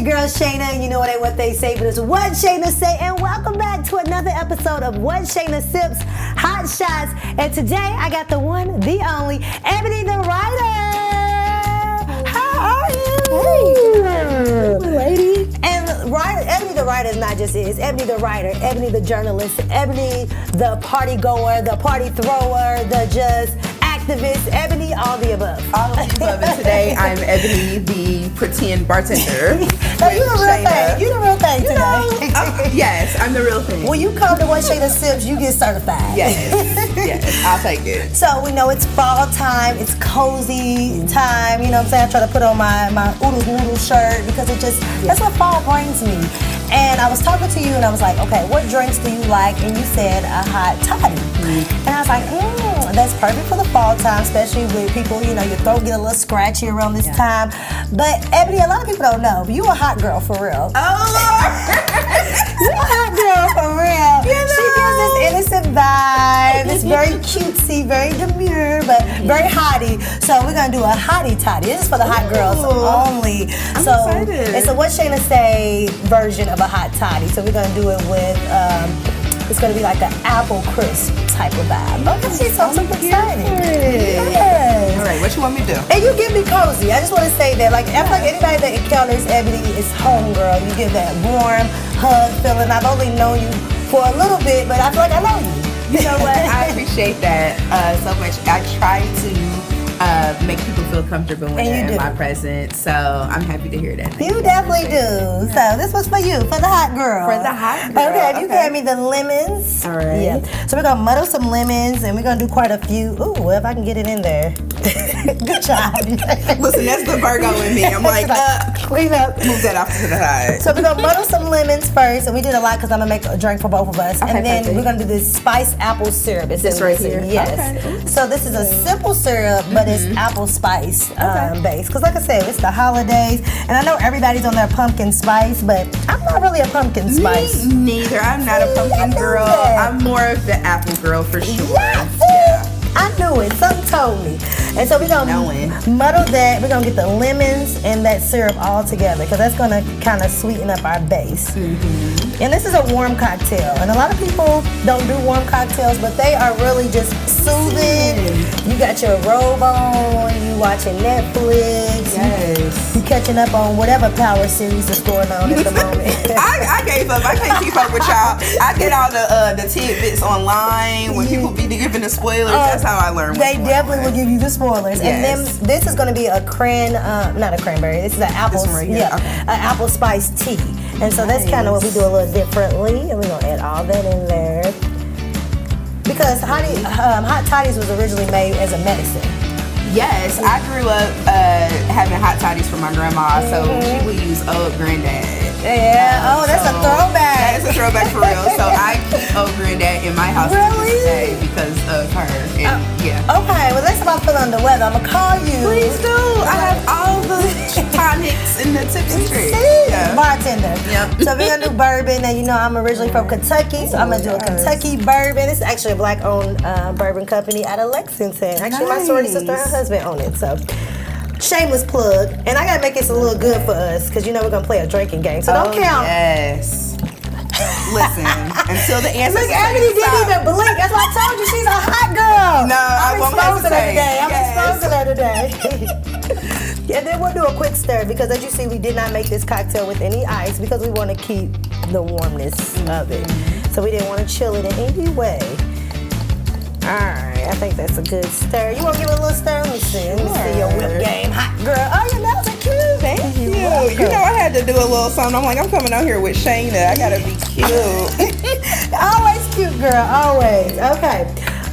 your girl Shayna, and you know what they say, but it's what Shayna say. And welcome back to another episode of What Shayna Sips Hot Shots. And today I got the one, the only, Ebony the writer. How are you? Hey, lady. And Ebony the writer is not just is Ebony the writer, Ebony the journalist, Ebony the party goer, the party thrower, the just activist, Ebony, all the above. All of the above. And today I'm Ebony, the pretend bartender. No, you the real thing. You the real thing today. Yes, I'm the real thing. When you come to What Shayna Sips, you get certified. Yes, I'll take it. So we know it's fall time, it's cozy time, you know what I'm saying? I try to put on my oodles noodle shirt because that's what fall brings me. And I was talking to you and I was like, okay, what drinks do you like? And you said a hot toddy. And I was like, that's perfect for the fall time, especially with people, you know, your throat get a little scratchy around this time. But Ebony, a lot of people don't know, but you a hot girl for real. Oh, Lord. You a hot girl for real. You know. She gives this innocent vibe. It's very cutesy, very demure, but very hottie. So we're gonna do a hottie toddy. This is for the hot girls only. I'm excited. It's a What Shayna Say version of a hot toddy. So we're gonna do it with it's gonna be like an apple crisp type of vibe. Okay, so I'm super excited. Yes. All right, what you want me to do? And you give me cozy. I just want to say that, like, I feel like anybody that encounters Ebony is homegirl. You give that warm hug feeling. I've only known you for a little bit, but I feel like I know you. You know what? I appreciate that so much. I try to make people feel comfortable when they're in my presence, so I'm happy to hear that. You definitely do. So this was for you, for the hot girl. For the hot girl. Okay, you gave me the lemons. All right. Yeah. So we're gonna muddle some lemons, and we're gonna do quite a few. Ooh, well, if I can get it in there. Good job. Listen, that's the Virgo in me. I'm like, clean up. Move that off to the side. So we're gonna muddle some lemons first, and we did a lot because I'm gonna make a drink for both of us. Okay, and then we're gonna do this spiced apple syrup. It's this right here? Yes. Okay. So this is a simple syrup, but it's apple spice based. Because like I said, it's the holidays, and I know everybody's on their pumpkin spice, but I'm not really a pumpkin spice. Me neither. I'm not a pumpkin girl. I'm more of the apple girl for sure. Yes. Yeah. I knew it. Something told me. And so we're going to muddle that. We're going to get the lemons and that syrup all together because that's going to kind of sweeten up our base. And this is a warm cocktail. And a lot of people don't do warm cocktails, but they are really just soothing. You got your robe on. You watching Netflix. Yes. You catching up on whatever Power series is going on at the moment. I gave up. I can't keep up with y'all. I get all the tidbits online when people be giving the spoilers. That's how I learn. They definitely will give you the spoilers. Yes. And then this is going to be a not a cranberry. This is an apple, an apple spice tea. And so that's kind of what we do a little differently. And we're going to add all that in there. Because hot toddies was originally made as a medicine. Yes, I grew up having hot toddies from my grandma, so she would use Old Granddad. Yeah, that's a throwback. That is a throwback for real. So I keep Old Granddad in my house to this day because of her. And, Okay, well next time I feel under the weather, I'm going to call you. Please do. I have all the tonics and the tips and tricks. Bartender. Yep. So we're going to do bourbon. And you know I'm originally from Kentucky, so I'm going to do a Kentucky bourbon. It's actually a black-owned bourbon company out of Lexington. Actually, my sorority sister, her husband owned it, so... Shameless plug, and I gotta make this a little good for us because you know we're gonna play a drinking game, so don't count. Yes. Listen, until the answer. Look, Ebony didn't even blink. That's why I told you she's a hot girl. No, I won't I'm exposing her today. And then we'll do a quick stir because, as you see, we did not make this cocktail with any ice because we want to keep the warmness of it. So we didn't want to chill it in any way. All right, I think that's a good stir. You want to give it a little stir? Let me see. Let me see your whip game, hot girl. Oh, your nails are cute. Thank you. You know I had to do a little something. I'm like, I'm coming out here with Shayna. I gotta be cute. Always cute, girl. Always. Okay,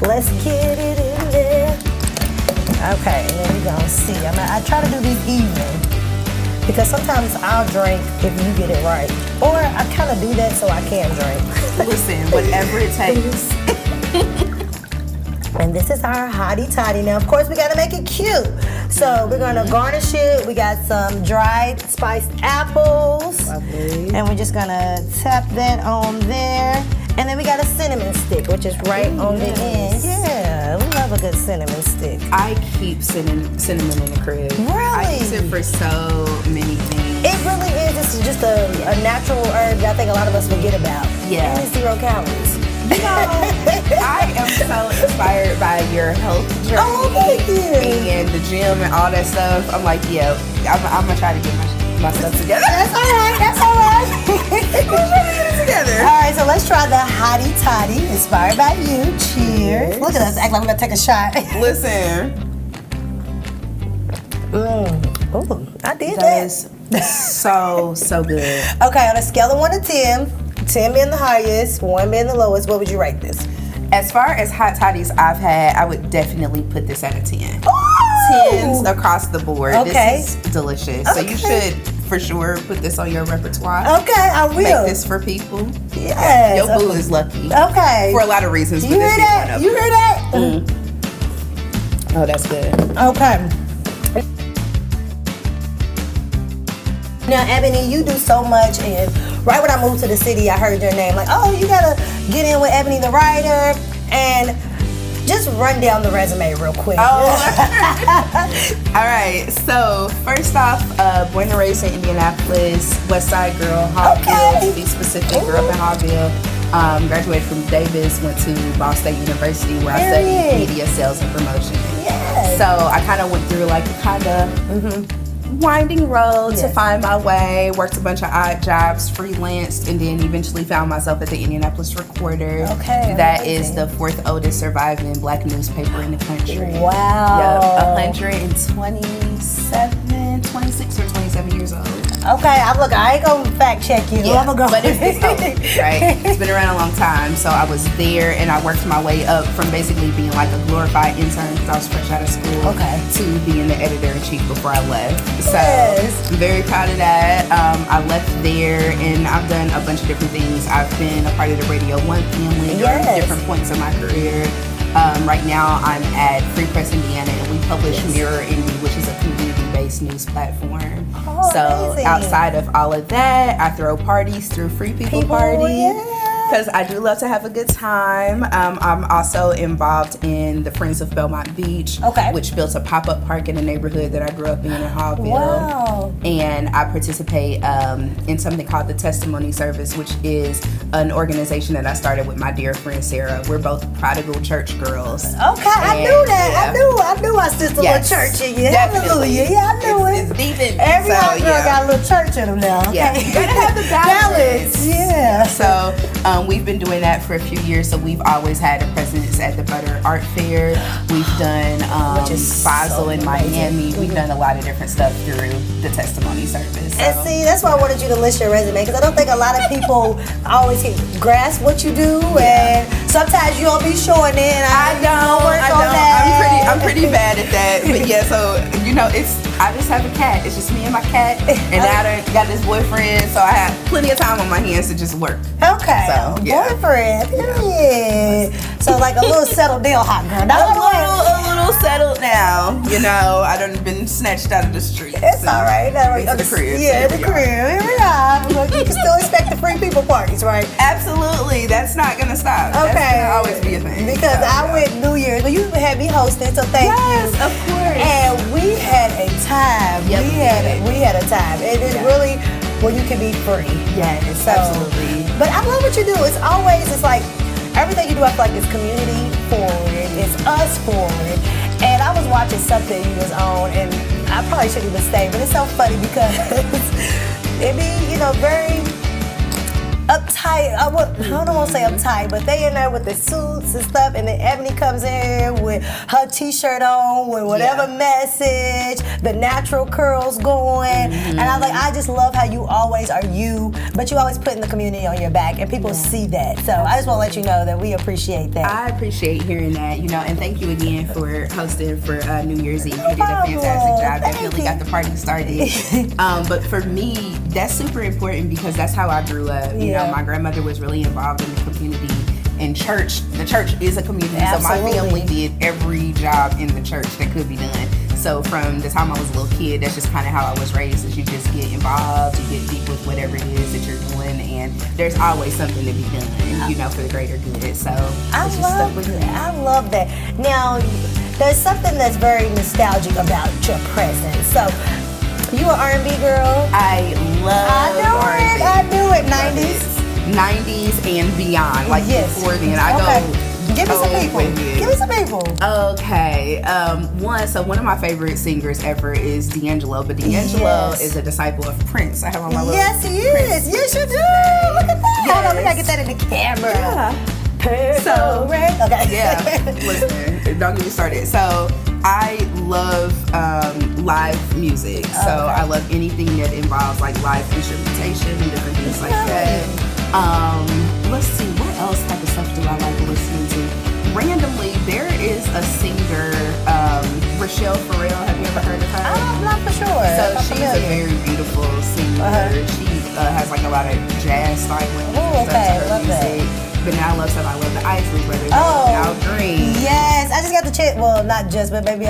let's get it in there. Okay, and then we're gonna see. I try to do these even because sometimes I'll drink if you get it right, or I kind of do that so I can drink. Listen, whatever it takes. And this is our hottie toddy. Now, of course, we gotta make it cute. So we're gonna garnish it. We got some dried spiced apples. Lovely. And we're just gonna tap that on there. And then we got a cinnamon stick, which is right on the end. Yeah, we love a good cinnamon stick. I keep cinnamon in the crib. Really? I use it for so many things. It really is. It's it's just a natural herb that I think a lot of us forget about. Yeah. And it's 0 calories. You know, I am so inspired by your health journey. Oh, thank you. And the gym and all that stuff. I'm like, yeah, I'm gonna try to get my stuff together. That's all right. That's all right. We're trying to get it together. All right, so let's try the Hottie Toddy, inspired by you. Cheers. Look at us, act like we're gonna take a shot. Listen. Oh, I did That is so good. Okay, on a scale of 1 to 10, 10 being the highest, 1 being the lowest, what would you rate this? As far as hot toddies I've had, I would definitely put this at a 10. Ooh! 10s across the board. Okay. This is delicious. So you Okay. should for sure put this on your repertoire. Okay, I will. Make this for people. Yes. Your boo is lucky. Okay. For a lot of reasons. You hear that? You hear that? Oh, that's good. Okay. Now, Ebony, you do so much, and right when I moved to the city, I heard your name. Like, oh, you gotta get in with Ebony the writer, and just run down the resume real quick. Oh. All right. So first off, born and raised in Indianapolis, West Side girl, Hobville to be specific. Grew up in Hobville. Graduated from Davis. Went to Ball State University where I studied media sales and promotion. Yes. So I kind of went through like a kind of winding road to find my way. Worked a bunch of odd jobs, freelanced, and then eventually found myself at the Indianapolis Recorder. Okay. That is the 4th oldest surviving black newspaper in the country. Wow. Yep, 26 or 27 years old. Okay, I ain't gonna fact check you. Yeah, I'm gonna go. but it's old, right? It's been around a long time. So I was there and I worked my way up from basically being like a glorified intern because I was fresh out of school to being the editor-in-chief before I left. So I'm very proud of that. I left there and I've done a bunch of different things. I've been a part of the Radio 1 family during different points of my career. Right now I'm at Free Press Indiana and we publish Mirror Indie, which is a community-based news platform. So outside of all of that, I throw parties through Free People Party. Because I do love to have a good time. I'm also involved in the Friends of Belmont Beach, which built a pop-up park in the neighborhood that I grew up in Hobville. Wow. And I participate in something called the Testimony Service, which is an organization that I started with my dear friend Sarah. We're both prodigal church girls. Okay, I knew that. I knew my sister little church in you. Hallelujah. Yeah, I knew it. It's deep in me. Every hot girl got a little church in them now. Yeah, you gotta have the balance. Yeah. So we've been doing that for a few years. So we've always had a presence at the Butter Art Fair. We've done Basel in Miami. We've done a lot of different stuff through the Testimony Service. So. And see, that's why I wanted you to list your resume, because I don't think a lot of people always grasp what you do, and sometimes you don't be showing it. And I don't. I'm pretty bad at that. But yeah, so I just have a cat. It's just me and my cat, and now I got this boyfriend, so I have plenty of time on my hands to just work. Okay, so, boyfriend. Period. So like a little settled down hot girl. A little settled now. I done been snatched out of the streets. It's all right. Into the crib. Yeah, the crib. Here we are. You can still expect the Free People parties, right? Absolutely. That's not gonna stop. Okay. That's gonna always be a thing. Because I went New Year's. Well, you had me hosting, so thank you. Yes, of course. And we had a time. Yep, we had a time. It is really where you can be free. Yes, absolutely. But I love what you do. It's like everything you do, I feel like it's community forward. It's us forward. And I was watching something you was on, and I probably shouldn't even say, but it's so funny because it be, very uptight. I don't want to say uptight, but they in there with the suits and stuff, and then Ebony comes in with her t-shirt on with whatever message, the natural curls going, and I was like, I just love how you always are you, but you always putting the community on your back, and people see that. So I just want to let you know that we appreciate that. I appreciate hearing that, and thank you again for hosting for New Year's Eve. You did a fantastic job. Definitely got the party started. But for me, that's super important because that's how I grew up. My grandmother was really involved in the community and church. The church is a community, Absolutely. So my family did every job in the church that could be done. So from the time I was a little kid, that's just kind of how I was raised. Is you just get involved, you get deep with whatever it is that you're doing, and there's always something to be done, for the greater good. So I love that. Now, there's something that's very nostalgic about your presence. So You an R&B girl? I love R&B. I knew it. 90s? 90s and beyond. Like before then. I go. Give me some people. Give me some people. Okay. One of my favorite singers ever is D'Angelo, but D'Angelo is a disciple of Prince. I have on my little Yes, he is. Yes, you do. Look at that. Yes. Hold on, we gotta get that in the camera. Yeah. So, okay. Yeah. Listen, don't get me started. So, I love live music. So, I love anything that involves like live instrumentation and different things like that. Let's see, what else type of stuff do I like listening to? Randomly, there is a singer, Rochelle Farrell. Have you ever heard of her? I'm not for sure. So she's a very beautiful singer. She has like a lot of jazz style and stuff to her music. But now I love stuff. I love the Isley Brothers. Al Green. Yes, I just got to check. Well, not just, but maybe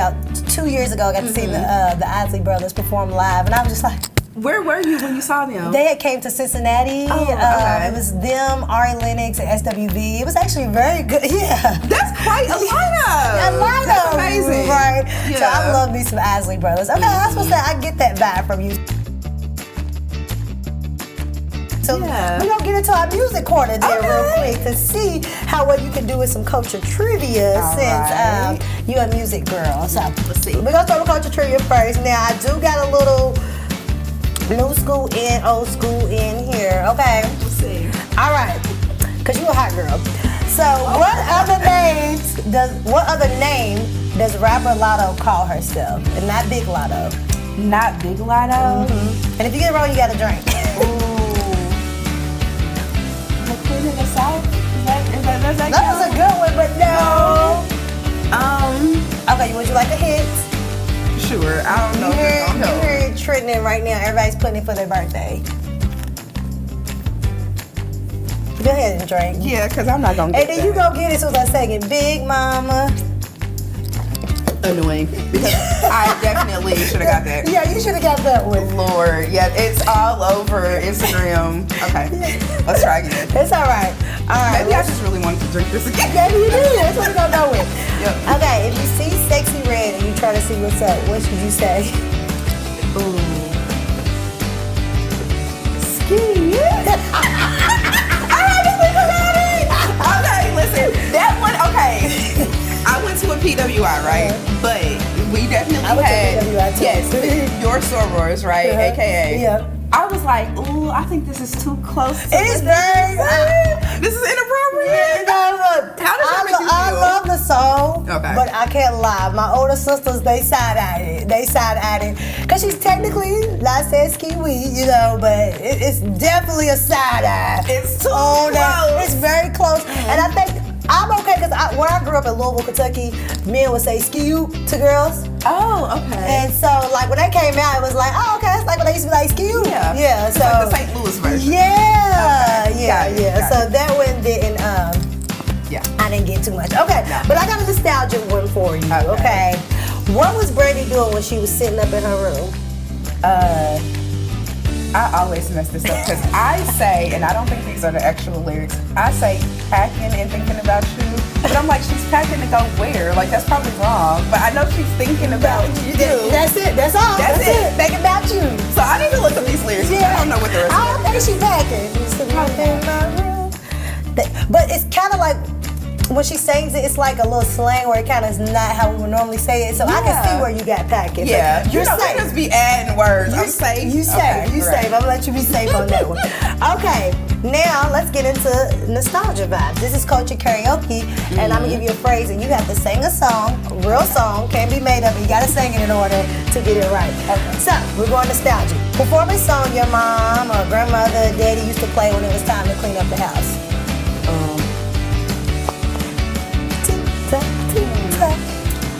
2 years ago, I got to see the Isley Brothers perform live, and I was just like. Where were you when you saw them? They had came to Cincinnati. It was them, Ari Lennox, and SWV. It was actually very good. Yeah. That's quite a lineup. That's amazing. Right. Yeah. So I love me some Isley Brothers. Okay, I was supposed to say, I get that vibe from you. So we're going to get into our music corner there real quick to see how well you can do with some culture trivia since you're a music girl. So let's see. We're going to start with culture trivia first. Now, I do got a little new school in, old school in here. Okay. Let's see. All right. Because you're a hot girl. So what other name does rapper Lotto call herself? And not Big Lotto. Not Big Lotto? And if you get it wrong, you got to drink. The Queen of the South? Is that That was a good one, but no. Okay, would you like a hint? Sure, I don't know. You hear it trending right now. Everybody's putting it for their birthday. Go ahead and drink. Yeah, because I'm not going to get And then you go get it, so I was saying, Big Mama. Annoying. Because I definitely should have got that. Yeah, you should have got that one. Lord, yeah, it's all over Instagram. Okay, let's try again. It's all right. All right. Maybe I just really wanted to drink this again. Maybe you do. That's what we're going to go with. Yep. Okay, if you see Sexy Red and you try to see what's up, what should you say? Ooh. Ski. Okay, listen, that one, okay. I went to a PWI, right? But we definitely had, yes, your sorors, right? AKA. Yeah. I was like, ooh, I think this is too close to It is very. this is inappropriate. How does that make you feel? I love the song, Okay. but I can't lie. My older sisters, they side at it. Because she's technically, not saying ski-wee, you know, but it's definitely a side eye. It's too close. It's very close. And I think I'm okay because when I grew up in Louisville, Kentucky, men would say ski-you to girls. Oh, okay. And so, like, when that came out, it was like, oh, okay, that's like when they used to be like, ski-you. Yeah. Yeah, It's so. like the St. Louis version. Yeah, Okay. yeah. Got So it. that one didn't, I didn't get too much. Okay, but I got a nostalgic one for you, okay? What was Brandy doing when she was sitting up in her room? I always mess this up because I say, and I don't think these are the actual lyrics, I say packing and thinking about you, but I'm like, she's packing to go where? Like, that's probably wrong, but I know she's thinking about you. That's it, that's all. That's it. Thinking about you. So I need to look up these lyrics. I don't know what the rest I don't think she packing. Just sitting up in my room. But it's kind of like, when she sings it, it's like a little slang where it kind of is not how we would normally say it. So I can see where you got packing. Yeah, You're safe. Just be adding words. I'm safe. You safe. You safe. I'm gonna let you be safe on that one. Okay, now let's get into nostalgia vibes. This is Culture Karaoke, and I'm gonna give you a phrase, and you have to sing a song, a real song, can't be made up. You gotta sing it in order to get it right. Okay. So we're going nostalgic. Perform a song your mom or grandmother, daddy used to play when it was time to clean up the house.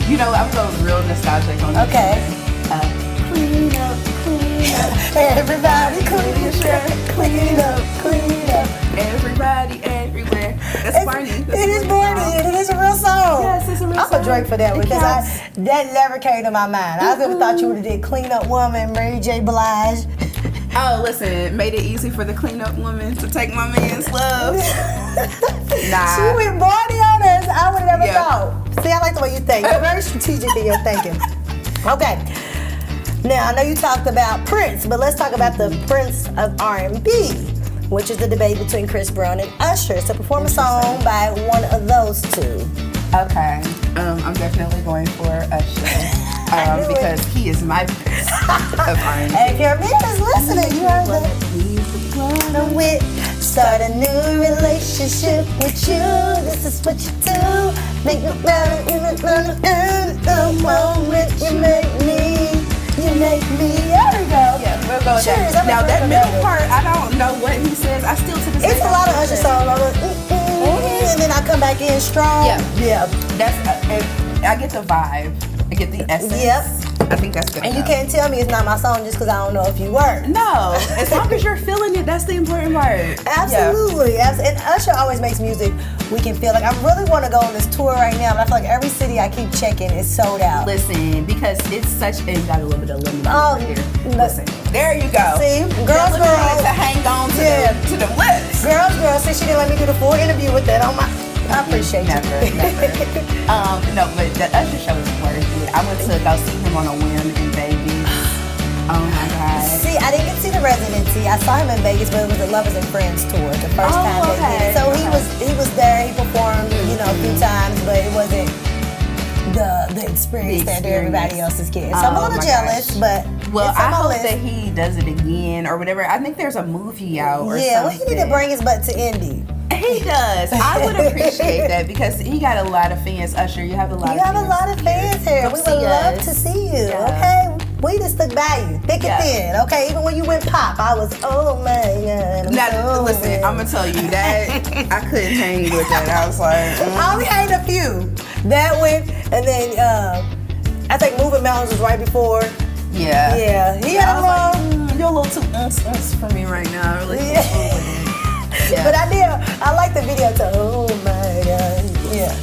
You know, I'm going real nostalgic on this. Okay. Clean up, clean up. Everybody clean your shirt. Clean up, clean up. Everybody, everywhere. That's Barney. It is Barney, and it is a real song. Yes, it's a real song. I'm a drink for that one because that never came to my mind. I never thought you would have did Clean Up Woman, Mary J. Blige. Oh, listen, made it easy for the cleanup woman to take my man's love. Nah. She went Barney on us. I would have never thought. See, I like the way you think. You're very strategic in your thinking. Okay. Now, I know you talked about Prince, but let's talk about the Prince of R&B, which is the debate between Chris Brown and Usher. So perform a song by one of those two. Okay. I'm definitely going for Usher. Because he is my Prince of R&B. If your man is listening, you heard that. Start a new relationship with you. This is what you do. Make me the moment you make me. You make me. There we go. Yeah, we'll go with that. Now that middle part, I don't know what he says. I still to this day. It's a lot of Usher songs. I'm like, and then I come back in strong. Yeah. That's. I get the vibe. I get the essence. Yep. I think that's good. And you can't tell me it's not my song just because I don't know if you were. No, as long as you're feeling it, that's the important part. Absolutely. Yeah. And Usher always makes music we can feel. Like, I really want to go on this tour right now, but I feel like every city I keep checking is sold out. Listen, because it's such, and you got a little bit of limit right here. Listen, there you go. See, girls, to hang on to the lips. Girls, since she didn't let me do the full interview with that on my. I appreciate never. No, but the Usher show is worth it. I went to go see him on a whim in Vegas. Oh my God. See, I didn't get to see the residency. I saw him in Vegas, but it was the Lovers and Friends tour, the first time they did it. So he was there. He performed, a few times, but it wasn't the experience that everybody else is getting. So I'm a little jealous, but I hope that he does it again or whatever. I think there's a movie out or something. Yeah, well, he need to bring his butt to Indy. He does. I would appreciate that because he got a lot of fans. Usher, you have a lot of fans. You have a lot of fans here. We would love to see you, okay? We just stuck by you, thick and thin, okay? Even when you went pop, I was, oh my God. Now, listen, I'm going to tell you that I couldn't hang with that. I was like, I only hated a few. That went, and then I think Moving Mountains was right before. Yeah. Yeah. He had a little. You're a little too for me right now. I really Yeah. But I like the video too. Oh my God. Yeah.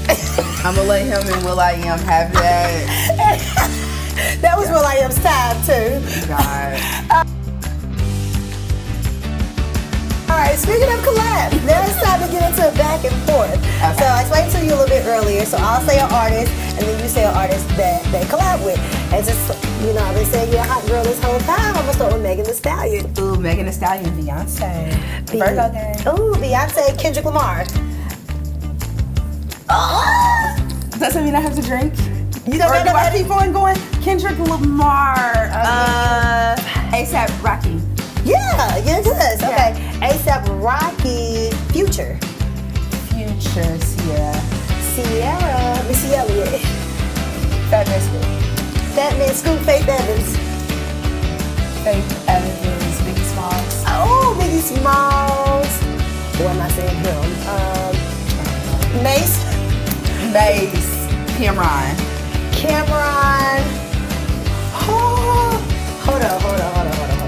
I'm gonna let him and will.i.am have that. That was will.i.am's time too. God. Alright, speaking of collabs, now it's time to get into a back and forth. Okay. So I explained to you a little bit earlier, so I'll say an artist and then you say an artist that they collab with. And just, I've been saying you're a hot girl this whole time. I'm gonna start with Megan Thee Stallion. Ooh, Megan Thee Stallion, Beyonce. Virgo gang. Ooh, Beyonce, Kendrick Lamar. Oh! Does that mean I have to drink? You don't know I keep on going? Kendrick Lamar. ASAP Rocky. Yeah, it does. Yeah. Okay. ASAP Rocky, Future. Sierra. Missy Elliott. Fat Man Scoop. Faith Evans. Biggie Smalls. Oh, Biggie Smalls. What am I saying him? Mace. Cameron. Oh, hold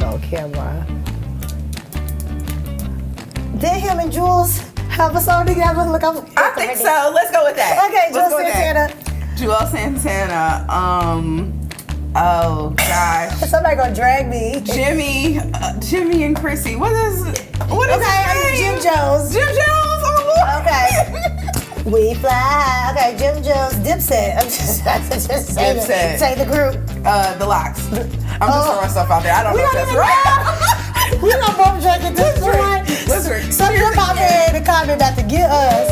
on, Cameron. Did him and Jules have a song together? Look, I think so. Let's go with that. Okay, Jules Santana. Oh gosh. Somebody gonna drag me. Jimmy and Chrissy. What is his name? Jim Jones. Oh, okay. We fly. Okay, Jim Jones, Dipset. I'm just say the group. The Locks. I'm just throwing stuff out there. I don't know if that's right. We're not both drinking this right. Listen, some of them out there in the comment about to get us.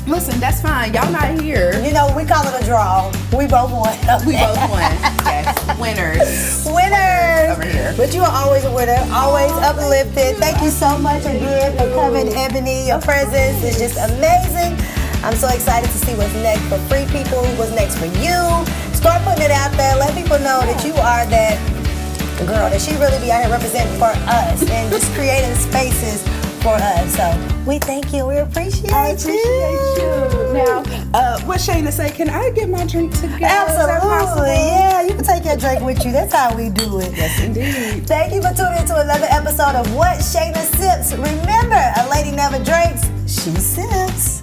Listen, that's fine. Y'all not here. We call it a draw. We both won. Yes. Winners. Winners. Over here. But you are always a winner. Always uplifted. Thank you so much again for coming, Ebony. Your presence is just amazing. I'm so excited to see what's next for free people, what's next for you. Start putting it out there. Let people know that you are that girl, that she really be out here representing for us and just creating spaces for us. So we thank you. We appreciate you. Now, what Shayna say? Can I get my drink to go? Absolutely. Yeah, you can take your drink with you. That's how we do it. Yes, indeed. Thank you for tuning into another episode of What Shayna Sips. Remember, a lady never drinks, she sips.